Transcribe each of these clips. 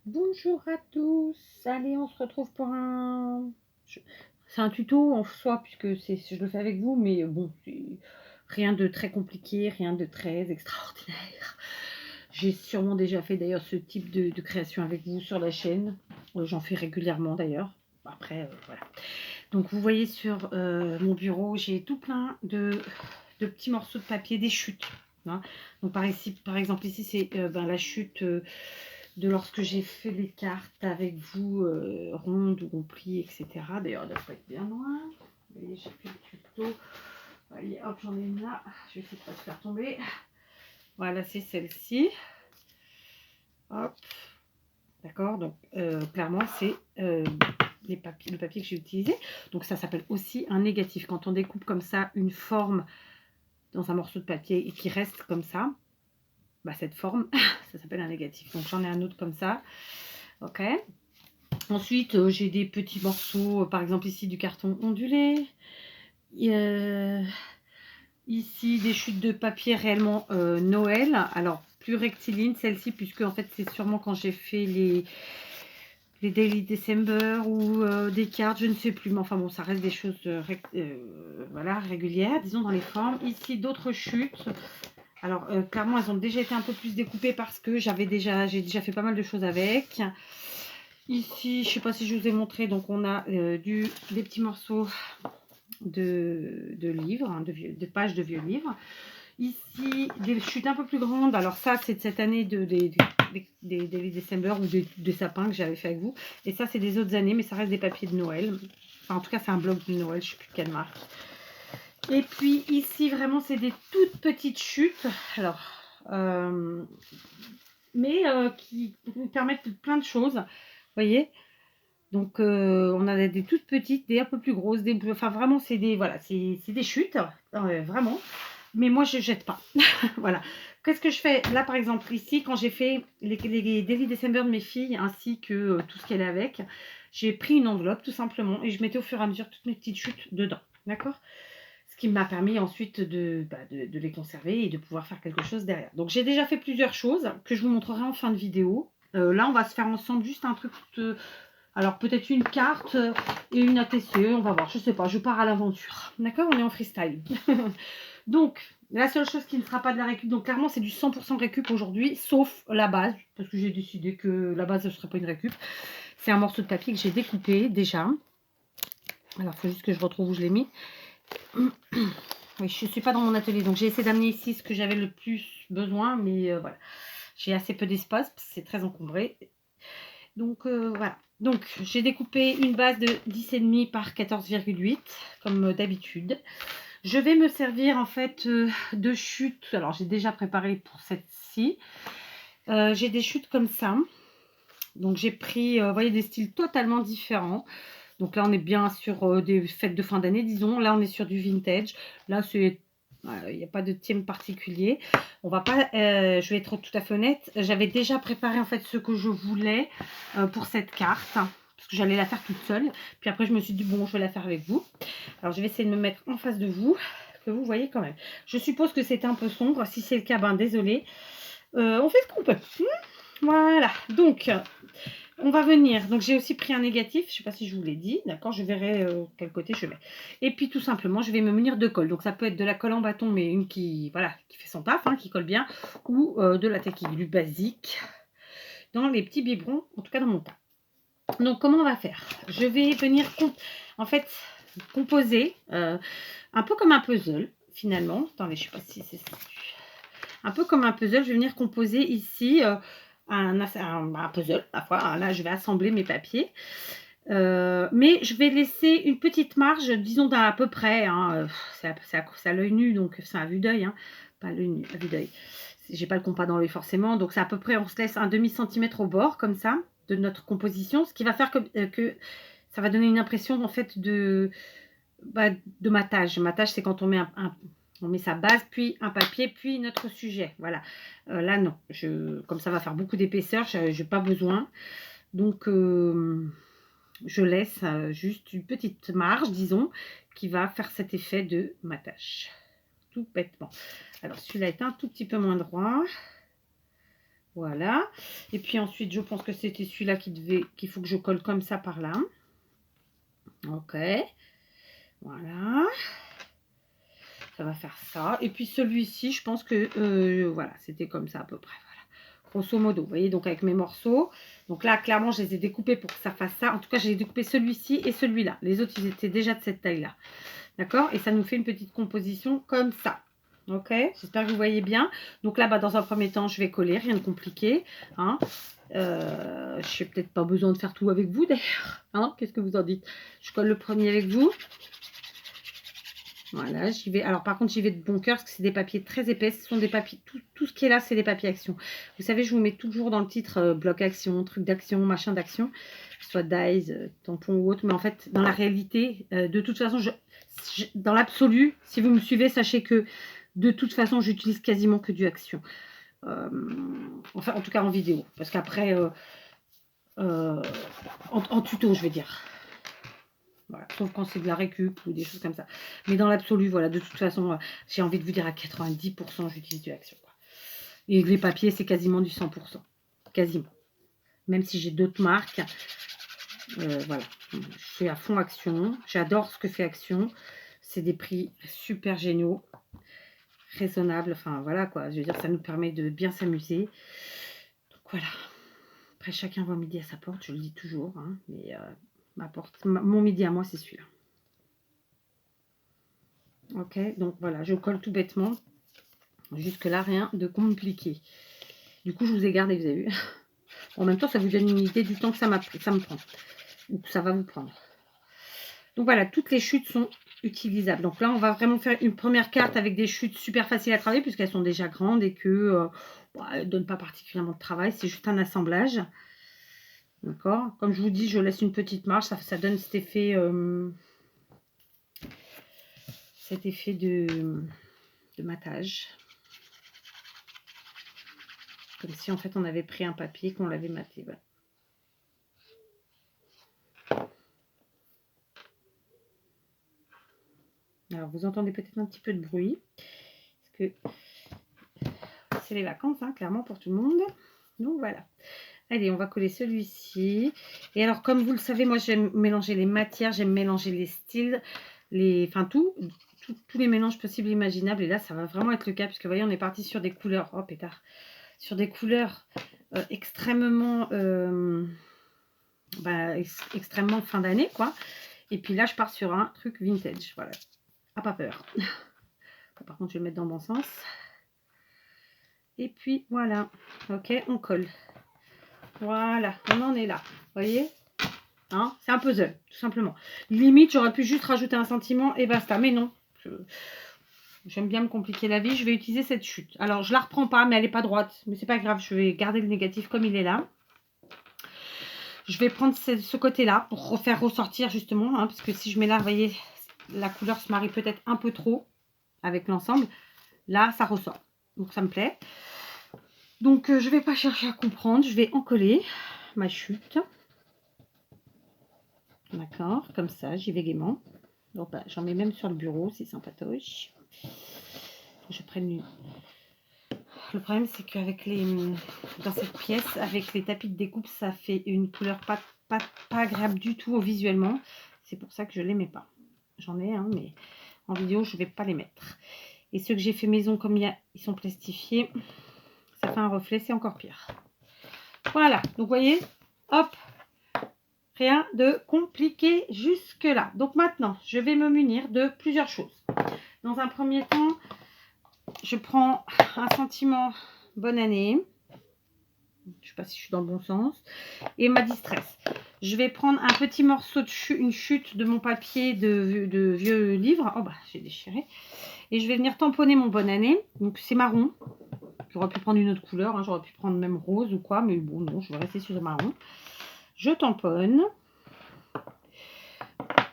Bonjour à tous, allez on se retrouve pour c'est un tuto en soi puisque je le fais avec vous, mais bon, c'est rien de très compliqué, rien de très extraordinaire. J'ai sûrement déjà fait d'ailleurs ce type de création avec vous sur la chaîne. J'en fais régulièrement d'ailleurs. Après, voilà. Donc vous voyez sur mon bureau, j'ai tout plein de petits morceaux de papier, des chutes, hein. Donc par exemple ici, c'est la chute de lorsque j'ai fait les cartes avec vous, rondes ou plis, etc. D'ailleurs, elle doit pas être bien loin. Vous voyez, j'ai fait le tuto. Allez, hop, j'en ai une là. Je vais essayer de pas se faire tomber. Voilà, c'est celle-ci. Hop, d'accord. Donc, clairement, c'est le papier que j'ai utilisé. Donc, ça s'appelle aussi un négatif. Quand on découpe comme ça une forme dans un morceau de papier et qui reste comme ça, bah, cette forme, ça s'appelle un négatif. Donc, j'en ai un autre comme ça. Ok. Ensuite, j'ai des petits morceaux, par exemple ici du carton ondulé. Ici, des chutes de papier réellement Noël. Alors, plus rectilignes, celle-ci, puisque en fait, c'est sûrement quand j'ai fait les Daily December ou des cartes, je ne sais plus. Mais enfin bon, ça reste des choses voilà, régulières, disons, dans les formes. Ici, d'autres chutes. Alors, clairement, elles ont déjà été un peu plus découpées parce que j'ai déjà fait pas mal de choses avec. Ici, je ne sais pas si je vous ai montré, donc on a des petits morceaux de livres, hein, de pages de vieux livres. Ici, des chutes un peu plus grandes. Alors ça, c'est de cette année des December ou des sapins que j'avais fait avec vous. Et ça, c'est des autres années, mais ça reste des papiers de Noël. Enfin, en tout cas, c'est un bloc de Noël, je ne sais plus quelle marque. Et puis ici, vraiment, c'est des toutes petites chutes. Alors, mais qui permettent plein de choses. Vous voyez, donc on a des toutes petites, des un peu plus grosses, enfin vraiment c'est des, voilà, c'est des chutes, vraiment. Mais moi je jette pas. Voilà. Qu'est-ce que je fais là par exemple ici quand j'ai fait les Daily December de mes filles ainsi que tout ce qu'elle est avec, j'ai pris une enveloppe tout simplement et je mettais au fur et à mesure toutes mes petites chutes dedans. D'accord? Ce qui m'a permis ensuite de les conserver et de pouvoir faire quelque chose derrière. Donc j'ai déjà fait plusieurs choses que je vous montrerai en fin de vidéo. Là on va se faire ensemble juste un truc alors peut-être une carte et une ATC, on va voir, je sais pas, je pars à l'aventure. D'accord, on est en freestyle. Donc, la seule chose qui ne sera pas de la récup, donc clairement c'est du 100% récup aujourd'hui, sauf la base, parce que j'ai décidé que la base ne serait pas une récup. C'est un morceau de papier que j'ai découpé déjà. Alors, il faut juste que je retrouve où je l'ai mis. Oui, je ne suis pas dans mon atelier, donc j'ai essayé d'amener ici ce que j'avais le plus besoin, mais voilà. J'ai assez peu d'espace, c'est très encombré. Donc voilà. Donc j'ai découpé une base de 10,5 par 14,8 comme d'habitude. Je vais me servir en fait de chutes. Alors j'ai déjà préparé pour cette-ci. J'ai des chutes comme ça. Donc j'ai pris, vous voyez, des styles totalement différents. Donc là on est bien sur des fêtes de fin d'année, disons. Là on est sur du vintage. Là c'est il n'y a pas de thème particulier. On va pas, je vais être tout à fait honnête. J'avais déjà préparé en fait ce que je voulais pour cette carte, hein, parce que j'allais la faire toute seule. Puis après je me suis dit bon, je vais la faire avec vous. Alors je vais essayer de me mettre en face de vous, que vous voyez quand même. Je suppose que c'est un peu sombre. Si c'est le cas, ben désolé. On fait ce qu'on peut. Voilà. Donc on va venir, donc j'ai aussi pris un négatif, je ne sais pas si je vous l'ai dit, d'accord, je verrai quel côté je mets. Et puis tout simplement, je vais me munir de colle. Donc ça peut être de la colle en bâton, mais une qui, voilà, qui fait son taf, hein, qui colle bien, ou de la taquille, du basique, dans les petits biberons, en tout cas dans mon cas. Donc comment on va faire? Je vais venir, en fait, composer, un peu comme un puzzle, finalement. Attendez, je ne sais pas si c'est ça. Un peu comme un puzzle, je vais venir composer ici un puzzle. Là, je vais assembler mes papiers. Mais je vais laisser une petite marge, disons d'à peu près, hein, c'est à l'œil nu, donc c'est à vue d'œil, hein, pas à l'œil nu, à vue d'œil. J'ai pas le compas dans l'œil forcément, donc c'est à peu près, on se laisse un demi-centimètre au bord, comme ça, de notre composition, ce qui va faire que ça va donner une impression, en fait, de matage. Matage, c'est quand on met on met sa base, puis un papier, puis notre sujet. Voilà. Là, non. Comme ça va faire beaucoup d'épaisseur, je n'ai pas besoin. Donc, je laisse juste une petite marge, disons, qui va faire cet effet de matage. Tout bêtement. Alors, celui-là est un tout petit peu moins droit. Voilà. Et puis ensuite, je pense que c'était celui-là qu'il faut que je colle comme ça par là. Ok. Voilà. Ça va faire ça. Et puis celui-ci, je pense que voilà, c'était comme ça à peu près. Voilà. Grosso modo, vous voyez, donc avec mes morceaux. Donc là, clairement, je les ai découpés pour que ça fasse ça. En tout cas, j'ai découpé celui-ci et celui-là. Les autres, ils étaient déjà de cette taille-là. D'accord? Et ça nous fait une petite composition comme ça. Ok? J'espère que vous voyez bien. Donc là, bah, dans un premier temps, je vais coller. Rien de compliqué. Hein. Je n'ai peut-être pas besoin de faire tout avec vous d'ailleurs. Hein, qu'est-ce que vous en dites? Je colle le premier avec vous. Voilà, j'y vais. Alors par contre, j'y vais de bon cœur parce que c'est des papiers très épais. Ce sont des papiers, tout ce qui est là, c'est des papiers action. Vous savez, je vous mets toujours dans le titre bloc action, truc d'action, machin d'action, que ce soit dies, tampon ou autre. Mais en fait, dans la réalité, de toute façon, dans l'absolu, si vous me suivez, sachez que de toute façon, j'utilise quasiment que du action. Enfin, en tout cas en vidéo. Parce qu'après, en tuto, je vais dire. Voilà, sauf quand c'est de la récup ou des choses comme ça. Mais dans l'absolu, voilà, de toute façon, j'ai envie de vous dire à 90%, j'utilise du action. Quoi. Et les papiers, c'est quasiment du 100%. Quasiment. Même si j'ai d'autres marques. Voilà. Je suis à fond action. J'adore ce que fait action. C'est des prix super géniaux. Raisonnables. Enfin, voilà quoi. Je veux dire, ça nous permet de bien s'amuser. Donc voilà. Après, chacun voit midi à sa porte. Je le dis toujours. Hein, mais mon midi à moi, c'est celui-là. Ok, donc voilà, je colle tout bêtement. Jusque là, rien de compliqué. Du coup, je vous ai gardé, vous avez vu. En même temps, ça vous donne une idée du temps que ça me prend. Ou que ça va vous prendre. Donc voilà, toutes les chutes sont utilisables. Donc là, on va vraiment faire une première carte avec des chutes super faciles à travailler puisqu'elles sont déjà grandes et que elles ne donnent pas particulièrement de travail. C'est juste un assemblage. D'accord. Comme je vous dis, je laisse une petite marge. Ça donne cet effet de matage. Comme si en fait on avait pris un papier, qu'on l'avait maté. Voilà. Alors vous entendez peut-être un petit peu de bruit. Parce que c'est les vacances, hein, clairement pour tout le monde. Donc voilà. Allez, on va coller celui-ci. Et alors comme vous le savez, moi j'aime mélanger les matières, j'aime mélanger les styles, enfin tous les mélanges possibles et imaginables. Et là ça va vraiment être le cas, puisque vous voyez on est parti sur des couleurs, oh pétard, sur des couleurs extrêmement extrêmement fin d'année quoi. Et puis là je pars sur un truc vintage, voilà. Ah, pas peur. Par contre je vais le mettre dans le bon sens. Et puis voilà, ok, on colle. Voilà, on en est là, vous voyez, hein, c'est un puzzle tout simplement. Limite j'aurais pu juste rajouter un sentiment et basta, mais non, j'aime bien me compliquer la vie. Je vais utiliser cette chute. Alors je la reprends pas, mais elle est pas droite, mais c'est pas grave, je vais garder le négatif comme il est là. Je vais prendre ce côté-là pour refaire ressortir justement, hein, parce que si je mets là, vous voyez, la couleur se marie peut-être un peu trop avec l'ensemble. Là, ça ressort. Donc, ça me plaît. Donc, je ne vais pas chercher à comprendre. Je vais en coller ma chute. D'accord, comme ça, j'y vais gaiement. Donc, bah, j'en mets même sur le bureau, c'est sympatoche. Je prenne une... Le problème, c'est qu'avec dans cette pièce, avec les tapis de découpe, ça fait une couleur pas agréable du tout visuellement. C'est pour ça que je ne les mets pas. J'en ai, hein, mais en vidéo, je ne vais pas les mettre. Et ceux que j'ai fait maison, comme ils sont plastifiés, ça fait un reflet, c'est encore pire. Voilà, donc vous voyez, hop, rien de compliqué jusque là. Donc maintenant, je vais me munir de plusieurs choses. Dans un premier temps, je prends un sentiment bonne année. Je ne sais pas si je suis dans le bon sens. Et ma distress. Je vais prendre un petit morceau de une chute de mon papier de vieux livre. Oh bah, j'ai déchiré. Et je vais venir tamponner mon bonne année. Donc c'est marron. J'aurais pu prendre une autre couleur. Hein. J'aurais pu prendre même rose ou quoi. Mais bon, non, je vais rester sur le marron. Je tamponne.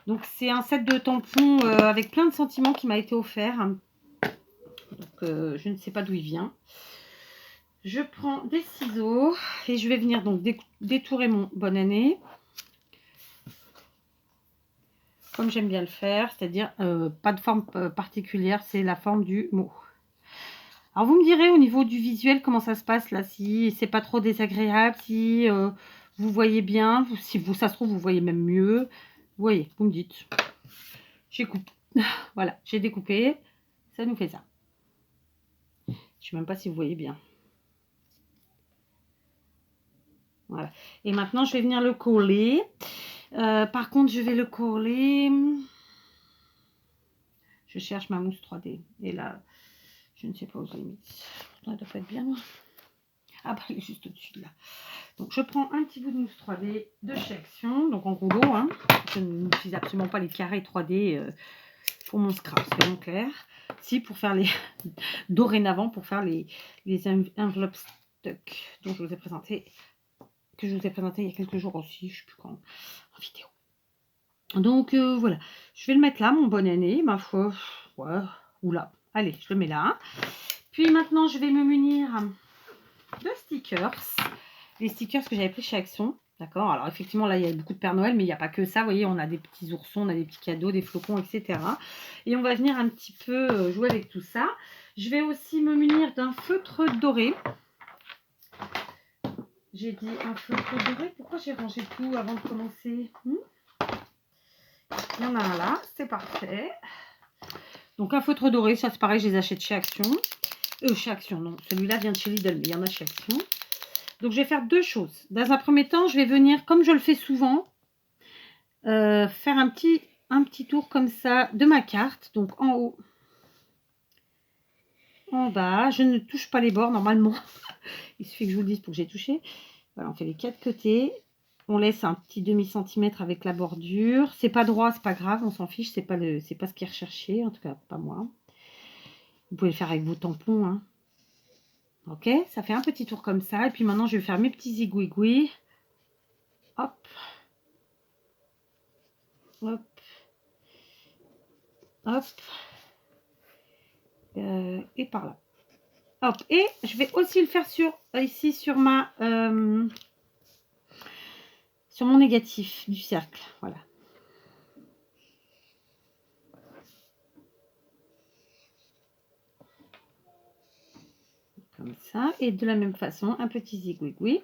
Donc c'est un set de tampons avec plein de sentiments qui m'a été offert. Donc je ne sais pas d'où il vient. Je prends des ciseaux et je vais venir donc détourer mon bonne année. Comme j'aime bien le faire, c'est-à-dire pas de forme particulière, c'est la forme du mot. Alors, vous me direz au niveau du visuel comment ça se passe là, si c'est pas trop désagréable, si vous voyez bien, si vous, ça se trouve, vous voyez même mieux. Vous voyez, vous me dites. J'ai coupé. Voilà, j'ai découpé. Ça nous fait ça. Je sais même pas si vous voyez bien. Voilà. Et maintenant, je vais venir le coller. Par contre, je vais le coller. Je cherche ma mousse 3D. Et là, je ne sais pas où je l'ai mise. Elle doit pas être bien loin. Ah bah, elle est juste au-dessus de là. Donc, je prends un petit bout de mousse 3D de chez Action. Donc, en rouleau. Hein. Je n'utilise absolument pas les carrés 3D pour mon scrap. C'est bien clair. Si, pour faire les... Dorénavant, pour faire les enveloppes stock dont je vous ai présenté. Que je vous ai présenté il y a quelques jours aussi. Je ne sais plus quand. En vidéo. Donc, voilà. Je vais le mettre là, mon bonne année. Ma foi. Ouais. Oula. Allez, je le mets là. Puis maintenant, je vais me munir de stickers. Les stickers que j'avais pris chez Action. D'accord. Alors, effectivement, là, il y a beaucoup de Père Noël, mais il n'y a pas que ça. Vous voyez, on a des petits oursons, on a des petits cadeaux, des flocons, etc. Et on va venir un petit peu jouer avec tout ça. Je vais aussi me munir d'un feutre doré. J'ai dit un feutre doré. Pourquoi j'ai rangé tout avant de commencer? Il y en a un là. C'est parfait. Donc, un feutre doré. Ça, c'est pareil, je les achète chez Action. Chez Action, non. Celui-là vient de chez Lidl, mais il y en a chez Action. Donc, je vais faire deux choses. Dans un premier temps, je vais venir, comme je le fais souvent, faire un petit tour comme ça de ma carte. Donc, en haut, en bas. Je ne touche pas les bords, normalement. Il suffit que je vous le dise pour que j'ai touché. Voilà, on fait les quatre côtés. On laisse un petit demi-centimètre avec la bordure. C'est pas droit, c'est pas grave, on s'en fiche. C'est pas ce qui est recherché, en tout cas, pas moi. Vous pouvez le faire avec vos tampons, hein. Ok, ça fait un petit tour comme ça. Et puis maintenant, je vais faire mes petits zigouigouis. Hop. Hop. Hop. Et par là. Hop. Et je vais aussi le faire ici sur ma... sur mon négatif du cercle. Voilà. Comme ça. Et de la même façon, un petit zigouigoui.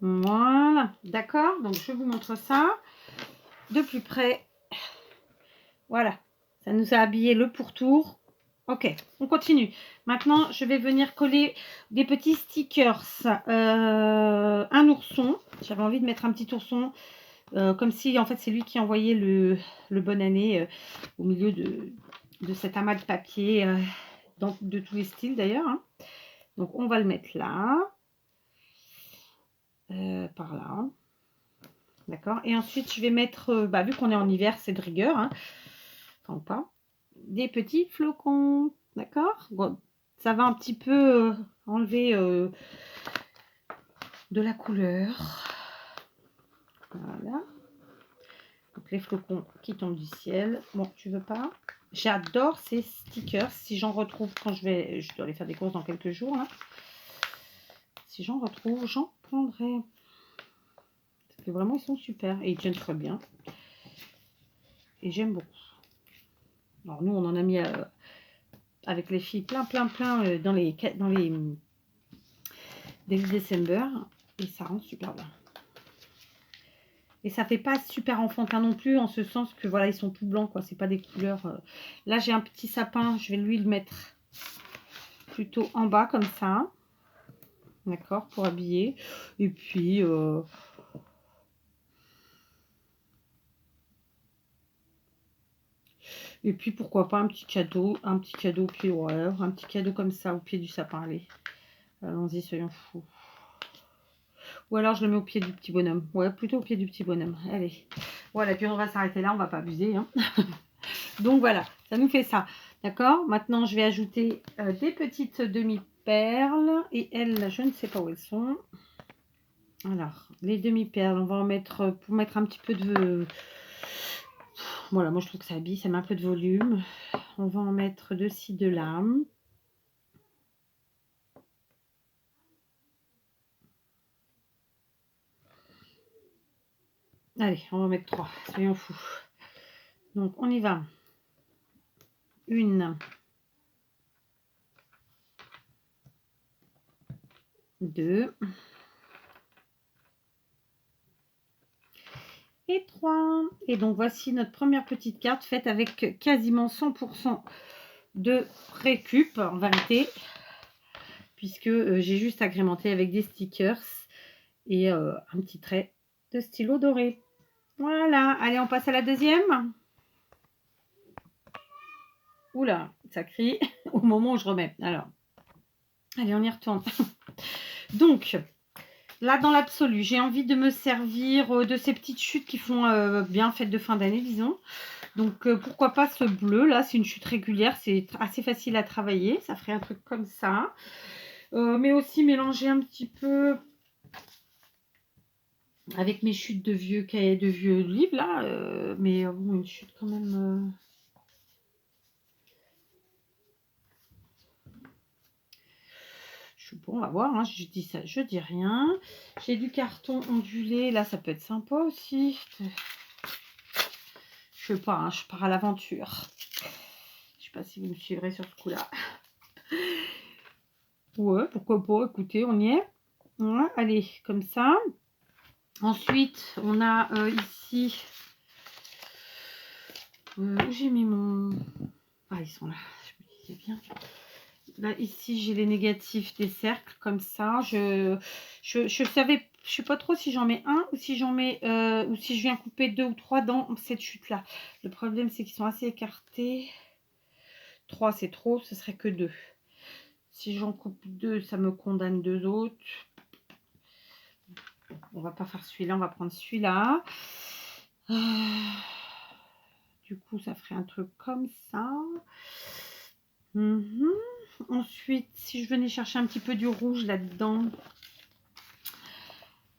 Voilà, d'accord. Donc, je vous montre ça de plus près. Voilà, ça nous a habillé le pourtour. Ok, on continue. Maintenant, je vais venir coller des petits stickers. Un ourson. J'avais envie de mettre un petit ourson. Comme si, en fait, c'est lui qui envoyait le bonne année au milieu de cet amas de papier de tous les styles, d'ailleurs. Hein. Donc, on va le mettre là. Par là. D'accord. Et ensuite, je vais mettre, vu qu'on est en hiver, c'est de rigueur, hein, enfin pas, des petits flocons. D'accord. Bon, ça va un petit peu enlever de la couleur. Voilà. Donc, les flocons qui tombent du ciel. Bon, tu veux pas? J'adore ces stickers. Si j'en retrouve quand je dois aller faire des courses dans quelques jours. Là. Si j'en retrouve, j'en prendrai. Parce que vraiment, ils sont super. Et ils tiennent très bien. Et j'aime beaucoup. Alors, nous, on en a mis avec les filles plein dans les début décembre. Et ça rend super bien. Et ça fait pas super enfantin non plus, en ce sens que voilà, ils sont tout blancs, quoi. C'est pas des couleurs. Là, j'ai un petit sapin, je vais lui le mettre plutôt en bas, comme ça. D'accord, pour habiller. Et puis... Et puis, pourquoi pas un petit cadeau au pied, ouais, un petit cadeau comme ça, au pied du sapin, allez. Allons-y, soyons fous. Ou alors, je le mets au pied du petit bonhomme. Ouais, plutôt au pied du petit bonhomme. Allez. Voilà, puis on va s'arrêter là, on va pas abuser, hein. Donc, voilà, ça nous fait ça. D'accord. Maintenant, je vais ajouter des petites demi-perles. Et elles, je ne sais pas où elles sont. Alors, les demi-perles, on va en mettre, pour mettre un petit peu de... Voilà, moi je trouve que ça habille, ça met un peu de volume. On va en mettre de ci, de là. Allez, on va mettre 3, soyons fous. Donc, on y va. 1, 2 et 3. Et donc, voici notre première petite carte faite avec quasiment 100% de récup, en vérité, puisque j'ai juste agrémenté avec des stickers et un petit trait de stylo doré. Voilà, allez, on passe à la deuxième. Oula, ça crie au moment où je remets. Alors, allez, on y retourne. Donc, là, dans l'absolu, j'ai envie de me servir de ces petites chutes qui font bien fête de fin d'année, disons. Donc, pourquoi pas ce bleu, là, c'est une chute régulière, c'est assez facile à travailler. Ça ferait un truc comme ça. Mais aussi mélanger un petit peu avec mes chutes de vieux cahiers, de vieux livres, là. Mais bon, une chute quand même... Bon, on va voir, hein. Je dis ça, je dis rien. J'ai du carton ondulé, là, ça peut être sympa aussi. Je sais pas, hein, je pars à l'aventure. Je sais pas si vous me suivrez sur ce coup-là. Ouais, pourquoi pas, écoutez, on y est. Ouais, allez, comme ça. Ensuite, on a ici... où j'ai mis mon... Ah, ils sont là, je me disais bien. Là, ici, j'ai les négatifs des cercles, comme ça. Je savais... Je sais pas trop si j'en mets un ou si j'en mets... ou si je viens couper 2 ou 3 dans cette chute-là. Le problème, c'est qu'ils sont assez écartés. 3, c'est trop, ce serait que 2. Si j'en coupe 2, ça me condamne 2 autres. On va pas faire celui-là, on va prendre celui-là. Du coup, ça ferait un truc comme ça. Ensuite, si je venais chercher un petit peu du rouge là-dedans,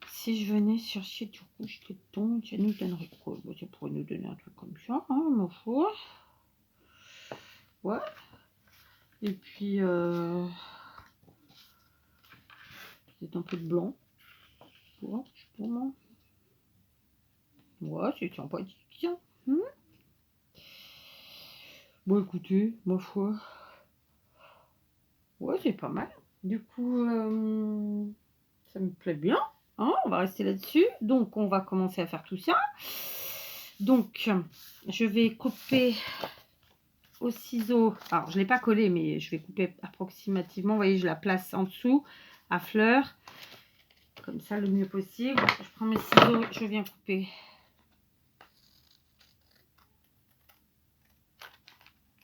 si je venais chercher du rouge dedans, ça nous donnerait quoi? Ça pourrait nous donner un truc comme ça, hein, ma foi. Ouais. Et puis, peut-être un peu de blanc. Ouais, justement. Ouais, c'est sympathique, tiens. Bon, écoutez, ma foi. Ouais, c'est pas mal. Du coup, ça me plaît bien. Hein, on va rester là-dessus. Donc, on va commencer à faire tout ça. Donc, je vais couper au ciseau. Alors, je ne l'ai pas collé, mais je vais couper approximativement. Vous voyez, je la place en dessous, à fleur. Comme ça, le mieux possible. Je prends mes ciseaux, je viens couper.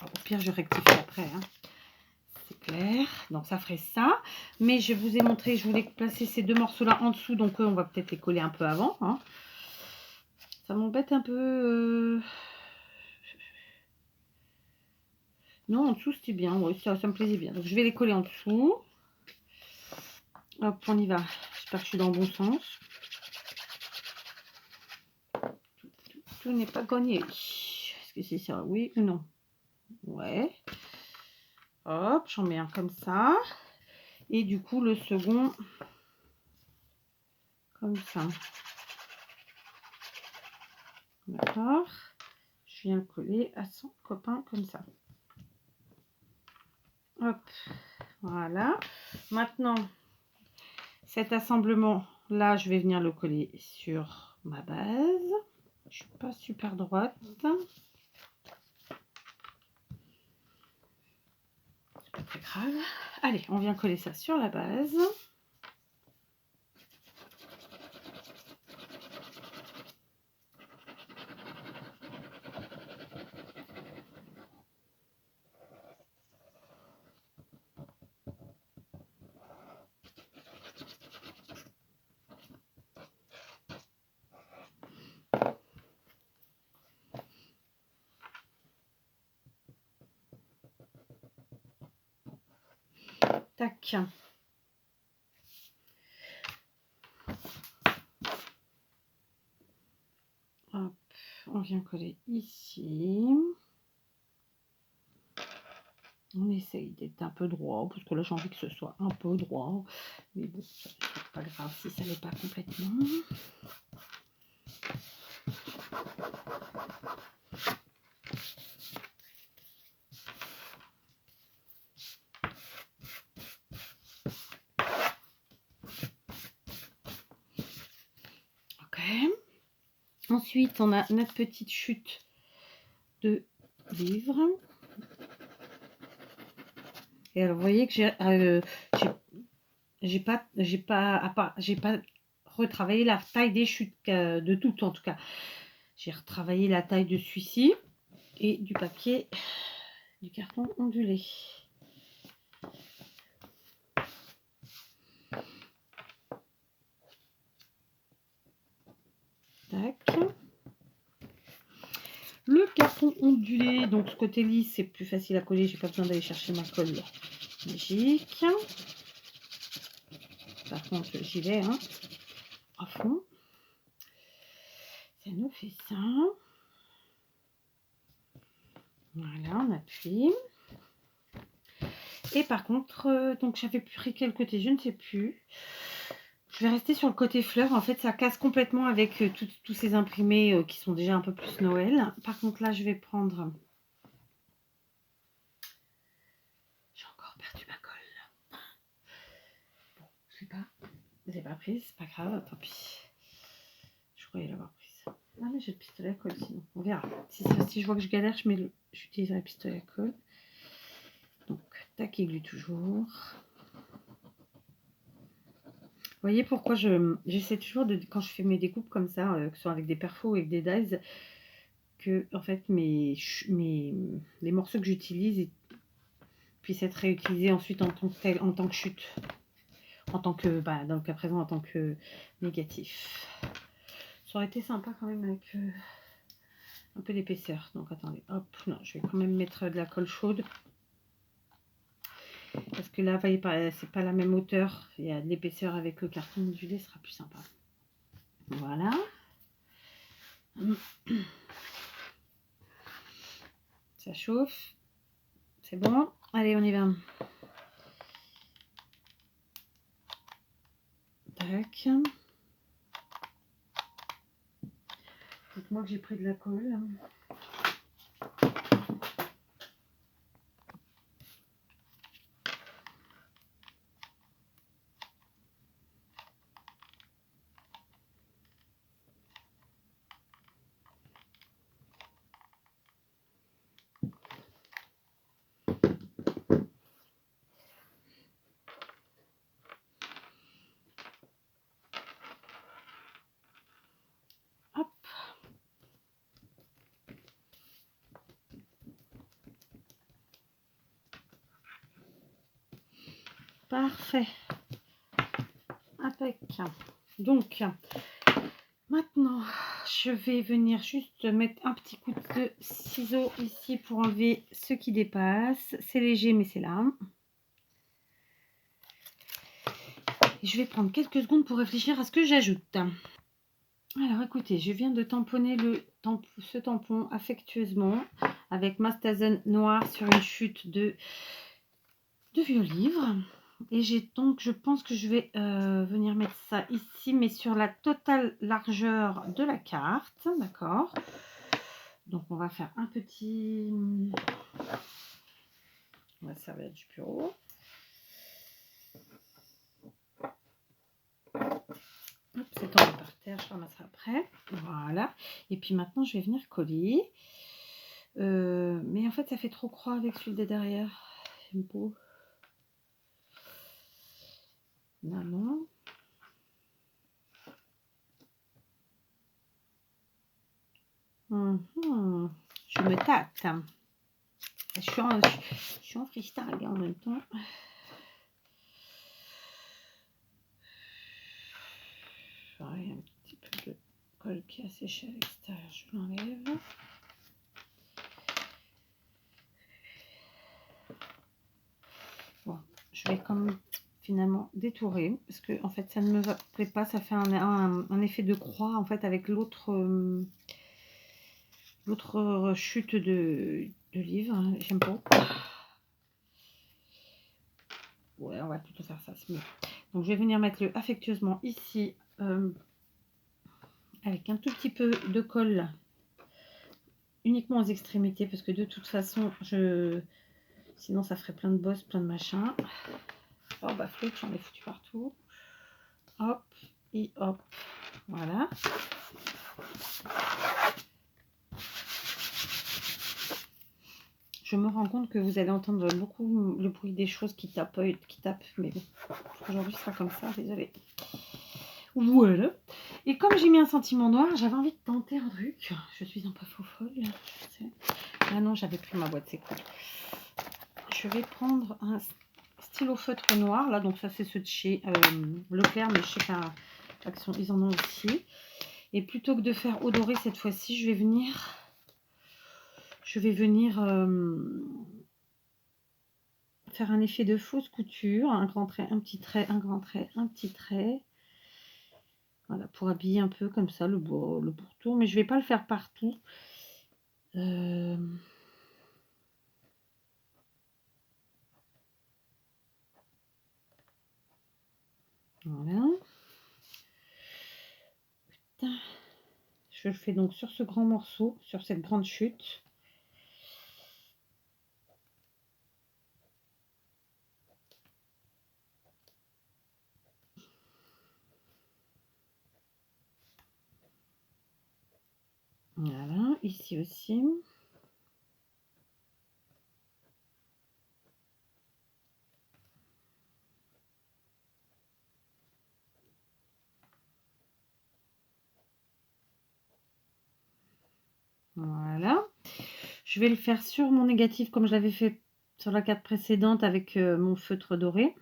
Au pire, je rectifie après. Hein. C'est clair. Donc, ça ferait ça. Mais je vous ai montré, je voulais placer ces 2 morceaux-là en dessous. Donc, on va peut-être les coller un peu avant. Hein. Ça m'embête un peu. Non, en dessous, c'était bien. Oui, ça me plaisait bien. Donc, je vais les coller en dessous. Hop, on y va. J'espère que je suis dans le bon sens. Tout n'est pas gagné. Est-ce que c'est ça? Oui ou non? Ouais. Hop, j'en mets un comme ça. Et du coup, le second, comme ça. D'accord. Je viens coller à son copain comme ça. Hop. Voilà. Maintenant, cet assemblement-là, je vais venir le coller sur ma base. Je suis pas super droite. C'est pas très grave. Allez, on vient coller ça sur la base. Tac. Hop, on vient coller ici. On essaye d'être un peu droit, parce que là j'ai envie que ce soit un peu droit. Mais bon, c'est pas grave si ça n'est pas complètement. Ensuite, on a notre petite chute de livres. Et alors, vous voyez que j'ai pas retravaillé la taille des chutes de toutes en tout cas. J'ai retravaillé la taille de celui-ci et du papier, du carton ondulé. Tac. Le carton ondulé, donc ce côté lisse, c'est plus facile à coller. J'ai pas besoin d'aller chercher ma colle magique. Par contre, j'y vais hein, à fond. Ça nous fait ça. Voilà, on appuie. Et par contre, donc j'avais pris quel côté, je ne sais plus. Je vais rester sur le côté fleur. En fait, ça casse complètement avec tous ces imprimés qui sont déjà un peu plus Noël. Par contre, là, je vais prendre... J'ai encore perdu ma colle. Bon, je l'ai pas prise, c'est pas grave, tant pis. Je croyais l'avoir prise. Ah, mais j'ai le pistolet à colle sinon. On verra. Si je vois que je galère, j'utiliserai le pistolet à colle. Donc, tac, aiguille toujours. Vous voyez pourquoi j'essaie toujours de, quand je fais mes découpes comme ça, que ce soit avec des perfos ou avec des dies, que en fait les morceaux que j'utilise puissent être réutilisés ensuite en tant que chute, en tant que, dans le cas présent, en tant que négatif. Ça aurait été sympa quand même avec un peu d'épaisseur. Donc attendez, hop, non, je vais quand même mettre de la colle chaude. Parce que là, vous voyez, c'est pas la même hauteur. Il y a de l'épaisseur avec le carton ondulé, ce sera plus sympa. Voilà. Ça chauffe. C'est bon. Allez, on y va. Tac. Dites-moi que j'ai pris de la colle. Hop. Parfait. Impec. Donc, maintenant, je vais venir juste mettre un petit coup de ciseau ici pour enlever ce qui dépasse. C'est léger, mais c'est là. Et je vais prendre quelques secondes pour réfléchir à ce que j'ajoute. Alors, écoutez, je viens de tamponner ce tampon affectueusement avec Mastazen noir sur une chute de vieux livre. Et donc, je pense que je vais venir mettre ça ici, mais sur la totale largeur de la carte. D'accord. Donc, on va faire un petit... On va servir du bureau. C'est tombé par terre, je ramasserai après. Voilà. Et puis maintenant, je vais venir coller. Mais en fait, ça fait trop croix avec celui de derrière. J'aime pas. Non, non. Je me tâte. Je suis en freestyle en même temps. Pareil, un petit peu de colle qui a séché à l'extérieur, je l'enlève. Bon, je vais comme finalement détourer parce que en fait ça ne me plaît pas, ça fait un effet de croix en fait avec l'autre chute de livre, j'aime pas. Ouais, on va plutôt faire ça, c'est mieux. Donc je vais venir mettre le affectueusement ici avec un tout petit peu de colle uniquement aux extrémités parce que de toute façon sinon ça ferait plein de bosses, plein de machins. Oh bah flûte, j'en ai foutu partout. Hop, Et hop, voilà. Je me rends compte que vous allez entendre beaucoup le bruit des choses qui tapent, mais bon, aujourd'hui ce sera comme ça, désolé. Voilà. Et comme j'ai mis un sentiment noir, j'avais envie de tenter un truc. Je suis un peu folle, je sais. Ah non, j'avais pris ma boîte, c'est cool. Je vais prendre un stylo feutre noir, là, donc ça c'est ceux de chez Leclerc, mais je sais qu'ils en ont aussi. Et plutôt que de faire eau dorée cette fois-ci, je vais venir faire un effet de fausse couture, un grand trait, un petit trait, un grand trait, un petit trait. Voilà, pour habiller un peu comme ça le pourtour, mais je vais pas le faire partout. Voilà. Je le fais donc sur ce grand morceau, sur cette grande chute. Voilà, ici aussi. Voilà. Je vais le faire sur mon négatif comme je l'avais fait sur la carte précédente avec mon feutre doré.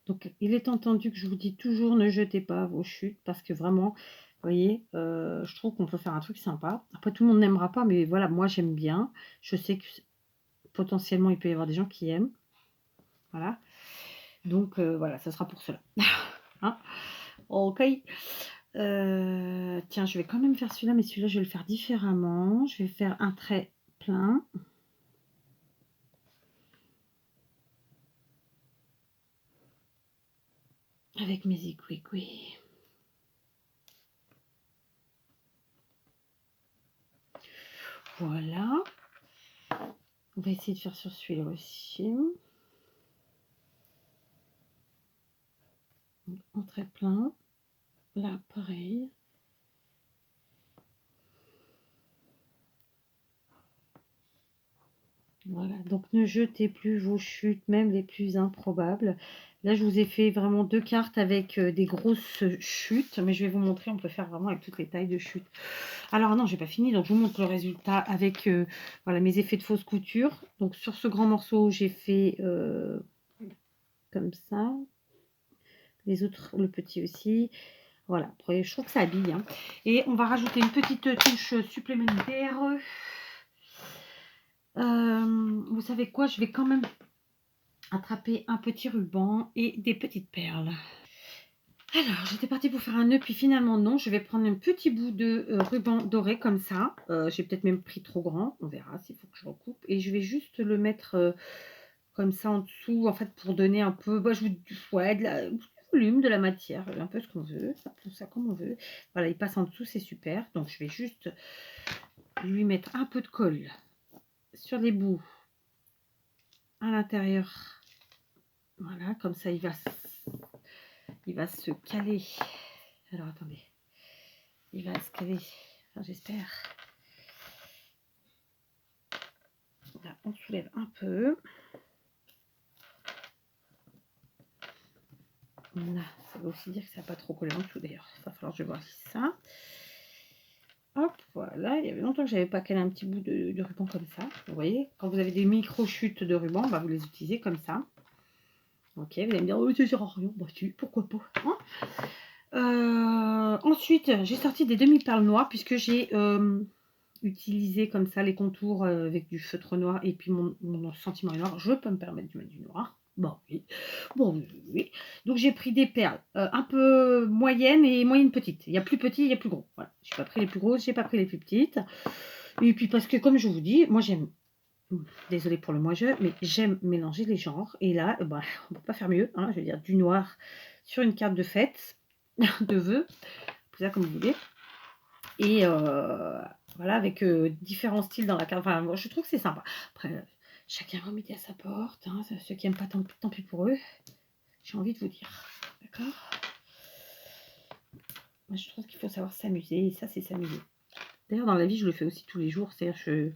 Donc, il est entendu que je vous dis toujours ne jetez pas vos chutes parce que vraiment, vous voyez, je trouve qu'on peut faire un truc sympa. Après, tout le monde n'aimera pas, mais voilà, moi j'aime bien. Je sais que potentiellement il peut y avoir des gens qui aiment. Voilà. Donc, voilà, ça sera pour cela. Hein, ok. Tiens, je vais quand même faire celui-là, mais celui-là, je vais le faire différemment. Je vais faire un trait plein. Avec mes aiguilles. Voilà. On va essayer de faire sur celui-là aussi. En trait plein. Là, pareil. Voilà, donc ne jetez plus vos chutes, même les plus improbables. Là, je vous ai fait vraiment 2 cartes avec des grosses chutes, mais je vais vous montrer, on peut faire vraiment avec toutes les tailles de chutes. Alors non, j'ai pas fini, donc je vous montre le résultat avec voilà, mes effets de fausse couture. Donc sur ce grand morceau, j'ai fait comme ça. Les autres, le petit aussi. Voilà, après, je trouve que ça habille. Hein. Et on va rajouter une petite touche supplémentaire. Vous savez quoi, je vais quand même attraper un petit ruban et des petites perles. Alors, j'étais partie pour faire un nœud, puis finalement non, je vais prendre un petit bout de ruban doré comme ça. J'ai peut-être même pris trop grand, on verra s'il faut que je recoupe. Et je vais juste le mettre comme ça en dessous, en fait, pour donner un peu, bah, ouais, du volume, de la matière, un peu ce qu'on veut, tout ça comme on veut. Voilà, il passe en dessous, c'est super. Donc, je vais juste lui mettre un peu de colle sur les bouts à l'intérieur. Voilà, comme ça, il va se caler. Alors, attendez. Il va se caler. Enfin, j'espère. Là, on soulève un peu. Là, ça veut aussi dire que ça n'a pas trop collé en dessous, d'ailleurs. Il va falloir que je vois ça. Hop, voilà. Il y avait longtemps que je n'avais pas calé un petit bout de ruban comme ça. Vous voyez, quand vous avez des micro-chutes de ruban, bah, vous les utilisez comme ça. Ok, vous allez me dire, oh, ça sert à rien. Bah, si, pourquoi pas. Hein. Ensuite, j'ai sorti des demi-perles noires puisque j'ai utilisé comme ça les contours avec du feutre noir et puis mon sentiment est noir. Je peux me permettre de mettre du noir. Bon, oui. Bon, oui. Donc, j'ai pris des perles un peu moyennes et moyennes petites. Il y a plus petit, il y a plus gros. Voilà. Je n'ai pas pris les plus grosses, j'ai pas pris les plus petites. Et puis, parce que, comme je vous dis, moi, j'aime Désolée pour le moi je, mais j'aime mélanger les genres. Et là, bah, on ne peut pas faire mieux, hein, je veux dire du noir sur une carte de fête, de vœux, ça comme vous voulez. Et voilà, avec différents styles dans la carte. Enfin, moi, je trouve que c'est sympa. Après, chacun va midi à sa porte. Hein, ceux qui n'aiment pas, tant pis pour eux. J'ai envie de vous dire. D'accord? Moi, je trouve qu'il faut savoir s'amuser. Et ça, c'est s'amuser. D'ailleurs, dans la vie, je le fais aussi tous les jours. C'est-à-dire, je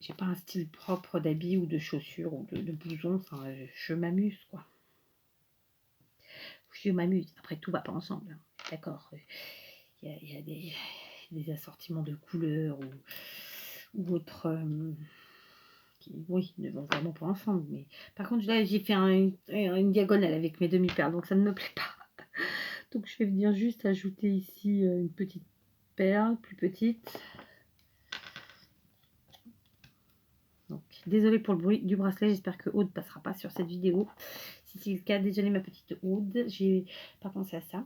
n'ai pas un style propre d'habits ou de chaussures ou de blousons. Enfin, je m'amuse, quoi. Je m'amuse. Après, tout va pas ensemble. Hein. D'accord. Il y a des assortiments de couleurs ou autres qui, oui, ne vont vraiment pas ensemble. Mais par contre, là, j'ai fait une diagonale avec mes demi-perles, donc ça ne me plaît pas. Donc, je vais venir juste ajouter ici une petite perle, plus petite. Donc, désolée pour le bruit du bracelet, j'espère que Aude ne passera pas sur cette vidéo. Si c'est le cas, désolée ma petite Aude, j'ai pas pensé à ça.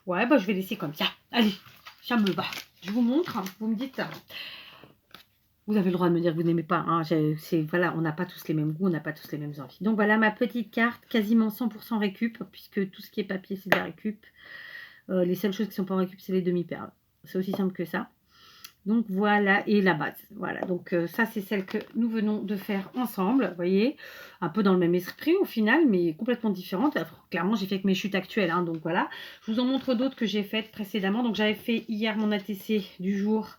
Ouais, bah je vais laisser comme ça. Allez, ça me va. Je vous montre, vous me dites. Vous avez le droit de me dire que vous n'aimez pas. Hein, voilà, on n'a pas tous les mêmes goûts, on n'a pas tous les mêmes envies. Donc voilà ma petite carte, quasiment 100% récup, puisque tout ce qui est papier, c'est de la récup. Les seules choses qui sont pas en récup, c'est les demi-perles. C'est aussi simple que ça. Donc voilà, et la base. Voilà, donc ça, c'est celle que nous venons de faire ensemble. Vous voyez, un peu dans le même esprit au final, mais complètement différente. Alors, clairement, j'ai fait que mes chutes actuelles. Hein, donc voilà, je vous en montre d'autres que j'ai faites précédemment. Donc j'avais fait hier mon ATC du jour.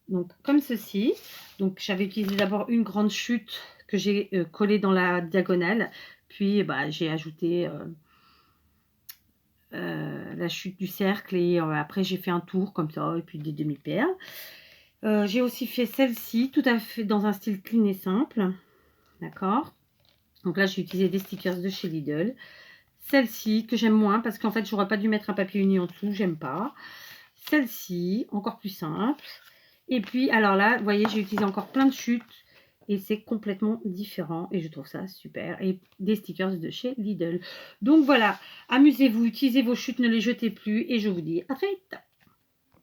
Donc comme ceci. Donc j'avais utilisé d'abord une grande chute que j'ai collée dans la diagonale. Puis bah, j'ai ajouté la chute du cercle. Et après, j'ai fait un tour comme ça. Et puis des demi-perles. J'ai aussi fait celle-ci, tout à fait dans un style clean et simple. D'accord. Donc là, j'ai utilisé des stickers de chez Lidl. Celle-ci, que j'aime moins, parce qu'en fait, j'aurais pas dû mettre un papier uni en dessous, j'aime pas. Celle-ci, encore plus simple. Et puis, alors là, vous voyez, j'ai utilisé encore plein de chutes. Et c'est complètement différent. Et je trouve ça super. Et des stickers de chez Lidl. Donc voilà, amusez-vous, utilisez vos chutes, ne les jetez plus. Et je vous dis à très vite.